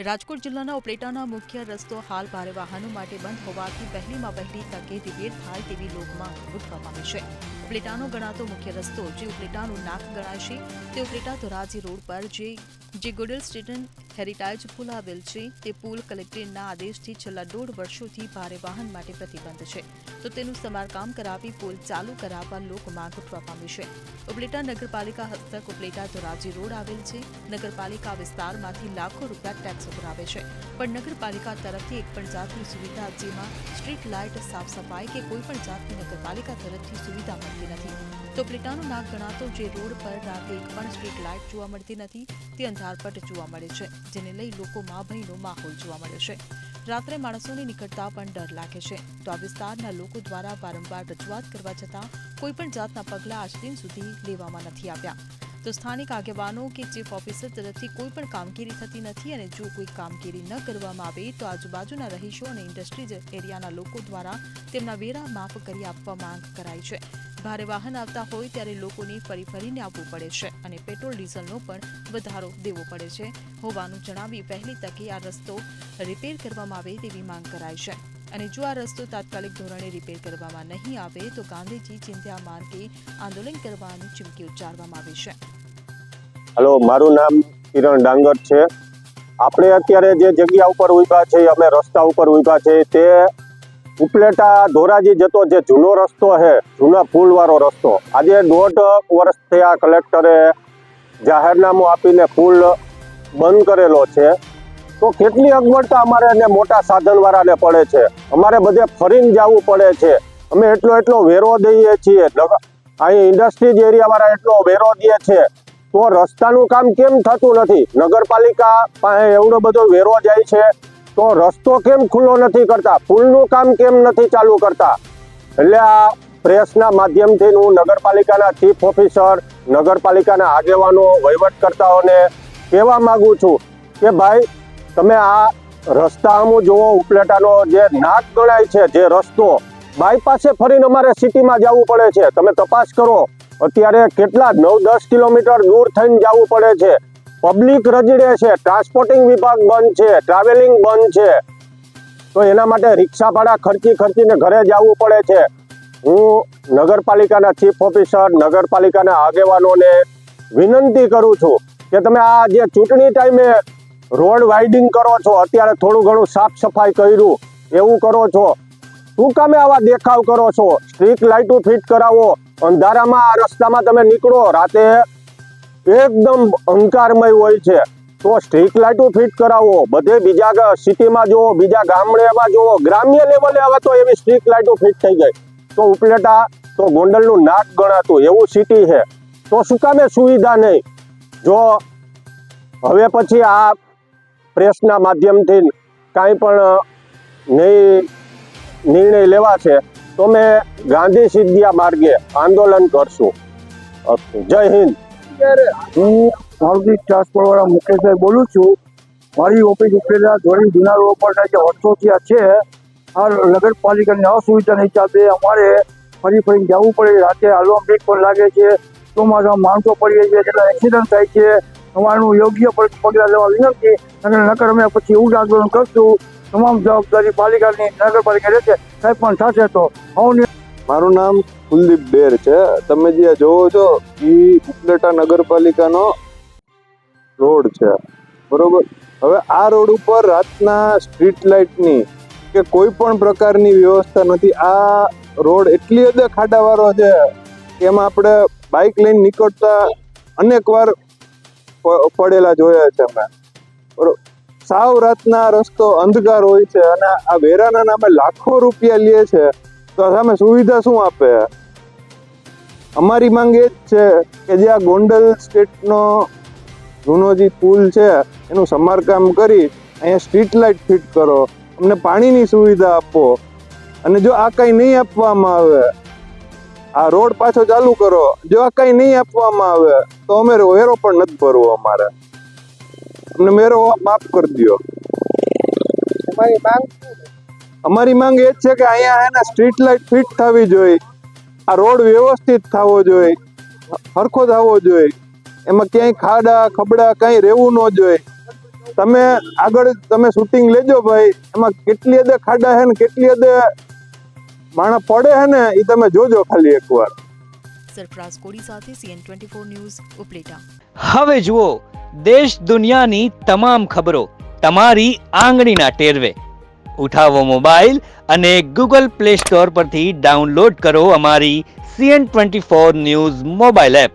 રાજકોટ જિલ્લાના ઉપલેટાના મુખ્ય રસ્તો હાલ ભારે વાહનો માટે બંધ હોવાથી વહેલીમાં વહેલી તકે રિપેર થાય તેવી લોકમાંગ ઉઠવા પામી છે. ઉપલેટાનો ગણાતો મુખ્ય રસ્તો જે ઉપલેટાનું નાક ગણાય છે તે ઉપલેટા ધોરાજી રોડ પર જે ગોડલ સ્ટેટન હેરિટેજ પુલ આવેલ છે તે પુલ કલેક્ટરના આદેશથી છેલ્લા 1.5 વર્ષોથી ભારે વાહન માટે પ્રતિબંધ છે, તો તેનું સમારકામ કરાવી પુલ ચાલુ કરાવવા લોકમાંગ ઉઠવા પામી છે. ઉપલેટા નગરપાલિકા હસ્તક ઉપલેટા ધોરાજી રોડ આવેલ છે. નગરપાલિકા વિસ્તારમાંથી લાખો રૂપિયા ટેક્સ ઉઘરાવે છે, પણ નગરપાલિકા તરફથી એક પણ જાતની સુવિધા જેમાં સ્ટ્રીટ લાઇટ, સાફ સફાઈ કે કોઈ પણ જાતની નગરપાલિકા તરફથી સુવિધા મળતી નથી. તો ઉપલેટાનો નાક ગણાતો જે રોડ પર રાતે એક પણ સ્ટ્રીટ લાઇટ જોવા મળતી નથી, તે અંધારપટ જોવા મળે છે, જેને લઈ લોકોમાં ભયનો માહોલ જોવા મળ્યો છે. રાત્રે માણસોને નીકળતા પણ ડર લાગે છે. તો આ વિસ્તારના લોકો દ્વારા વારંવાર રજૂઆત કરવા છતાં કોઈ પણ જાતના પગલાં આજ દિન સુધી લેવામાં નથી આવ્યા. તો સ્થાનિક આગેવાનો કે ચીફ ઓફિસર તરફથી કોઈ પણ કામગીરી થતી નથી અને જો કોઈ કામગીરી ન કરવામાં આવે તો આજુબાજુના રહીશો અને ઇન્ડસ્ટ્રીઝ એરિયાના લોકો દ્વારા તેમના વેરા માફ કરી આપવા માંગ કરાઈ છે. ભારે વાહન આવતા હોય ત્યારે લોકોને ફરીને આવવું પડે છે અને પેટ્રોલ ડીઝલનો પણ વધારો દેવો પડે છે હોવાનું જણાવી વહેલી તકે આ રસ્તો રિપેર કરવામાં આવે તેવી માંગ કરાઈ છે. અને જો આ રસ્તો તાત્કાલિક ધોરણે રિપેર કરવામાં નહીં આવે તો ગાંધીજી ચિંધ્યા માર્ગે આંદોલન કરવાની ચીમકી ઉચ્ચારવામાં આવી છે. હેલો, મારું નામ કિરણ ડાંગર છે. આપણે અત્યારે જે જગ્યા ઉપર ઊભા છે, અમે રસ્તા ઉપર ઊભા છે, તે ઉપલેટા ધોરાજી જતો જે જૂનો રસ્તો છે, જૂના પુલવાળો રસ્તો. આજે 1.5 વર્ષ થયા કલેક્ટરે જાહેરનામું આપીને પુલ બંધ કરેલો છે. તો કેટલી અગવડતા અમારે મોટા સાધનવાળાને પડે છે. અમારે બધે ફરીને જવું પડે છે. અમે એટલો વેરો દઈએ છીએ. અહીં ઇન્ડસ્ટ્રીઝ એરિયાવાળા એટલો વેરો દે છે, તો રસ્તાનું કામ કેમ થતું નથી? નગરપાલિકા પાસે એવડો બધો વેરો જાય છે, તો રસ્તો કેમ ખુલ્લો નથી કરતા? પુલનું કામ કેમ નથી ચાલુ કરતા? એટલે આ પ્રેસના માધ્યમથી હું નગરપાલિકાના ચીફ ઓફિસર, નગરપાલિકાના આગેવાનો, વહીવટકર્તાઓને કહેવા માંગુ છું કે ભાઈ, તમે આ રસ્તા અમુક જુઓ. ઉપલેટાનો જે નાક ગણાય છે, જે રસ્તો બાયપાસે ફરીને અમારે સિટીમાં જવું પડે છે. તમે તપાસ કરો, અત્યારે કેટલા 9-10 કિલોમીટર દૂર થઈને જવું પડે છે. પબ્લિક રજડે છે, ટ્રાન્સપોર્ટિંગ વિભાગ બંધ છે, ટ્રાવેલિંગ બંધ છે, તો એના માટે રિક્ષા ભાડા ખર્ચીને ઘરે જવું પડે છે. હું નગરપાલિકાના ચીફ ઓફિસર, નગરપાલિકાના આગેવાનોને વિનંતી કરું છું કે તમે આ જે ચૂંટણી ટાઈમે રોડ વાઇડિંગ કરો છો, અત્યારે થોડું ઘણું સાફ સફાઈ કર્યું એવું કરો છો, શું કામે આવા દેખાવ કરો છો? સ્ટ્રીટ લાઇટો ફિટ કરાવો. અંધારામાં આ રસ્તામાં તમે નીકળો, રાતે એકદમ અંધકારમય હોય છે, તો સ્ટ્રીટ લાઇટો ફિટ કરાવો. બધે બીજા સિટીમાં જુઓ, બીજા ગામડેમાં જુઓ, ગ્રામ્ય લેવલે હવે તો એવી સ્ટ્રીટ લાઇટો ફિટ થઈ ગઈ. તો ઉપલેટા તો ગોંડલનું નાક ગણાતું એવું સિટી છે, તો શું કામે સુવિધા નહીં? જો હવે પછી આ પ્રેસના માધ્યમથી કાંઈ પણ નહીં નિર્ણય લેવાશે તો મેં ગાંધી સિદ્ધિયા માર્ગે આંદોલન કરશું. જય હિન્દ. હું મારુતિ ટ્રાન્સપોર્ટ વાળા મુકેશભાઈ બોલું છું. મારી ઓફિસ ઉપલેટા ધોરી જૂના રોડ પર જે વર્ષોથી છે, આ નગરપાલિકાની અસુવિધા નહીં ચાલતી. અમારે ફરીને જવું પડે. રાતે હાલવા બ્રેક પણ લાગે છે. ચોમાસામાં માણસો પડીએ છીએ, કેટલા એક્સિડન્ટ થાય છે. અમારું યોગ્ય પગલાં લેવા વિનંતી, અને નકર અમે પછી એવું આંદોલન કરશું. તમામ જવાબદારી પાલિકાની, નગરપાલિકા રહેશે. કંઈ પણ થશે તો મારું નામ કુલદીપ બેર છે. તમે જે જોવો છો એ ઉપલેટા નગરપાલિકાનો રોડ છે, બરોબર. હવે આ રોડ ઉપર રાતના સ્ટ્રીટ લાઇટની કે કોઈ પણ પ્રકારની વ્યવસ્થા નથી. આ રોડ એટલી હદે ખાડાવાળો છે કે એમાં આપણે બાઇક લઈને નીકળતા અનેક વાર પડેલા જોયા છે અમે, બરોબર. સાવ રાતના રસ્તો અંધકાર હોય છે અને આ વેરાના નામે લાખો રૂપિયા લે છે, તો સામે સુવિધા શું આપે? અમારી માંગ એ જ છે કે જે આ ગોંડલ સ્ટેટનો જૂનો જે પુલ છે એનું સમારકામ કરી અહીંયા સ્ટ્રીટ લાઇટ ફિટ કરો, અમને પાણીની સુવિધા આપો. અને જો આ કંઈ નહીં આપવામાં આવે, આ રોડ પાછો ચાલુ કરો. જો આ કંઈ નહીં આપવામાં આવે તો અમે વેરો પણ નથી ભરવો. અમારે અમને વેરો માફ કરી દો. અમારી માંગ એ જ છે કે અહીંયા એના સ્ટ્રીટ લાઇટ ફિટ થવી જોઈએ, આ રોડ વ્યવસ્થિત થવો જોઈએ, સરખો થવો જોઈએ, એમાં ક્યાંય ખાડા ખબડા કંઈ રહેવું ન જોઈએ. તમે આગળ તમે શૂટિંગ લેજો ભાઈ, એમાં કેટલી હદે ખાડા છે ને કેટલી હદે માણસ પડે છે ને એ તમે જોજો ખાલી એકવાર. સરફરાઝ કોડી સાથે CN24 ન્યૂઝ ઉપલેટા. હવે જુઓ દેશ દુનિયાની તમામ ખબરો તમારી આંગળીના ટેરવે. ઉઠાવો મોબાઈલ અને Google Play Store પરથી ડાઉનલોડ કરો અમારી CN24 ન્યૂઝ મોબાઈલ એપ.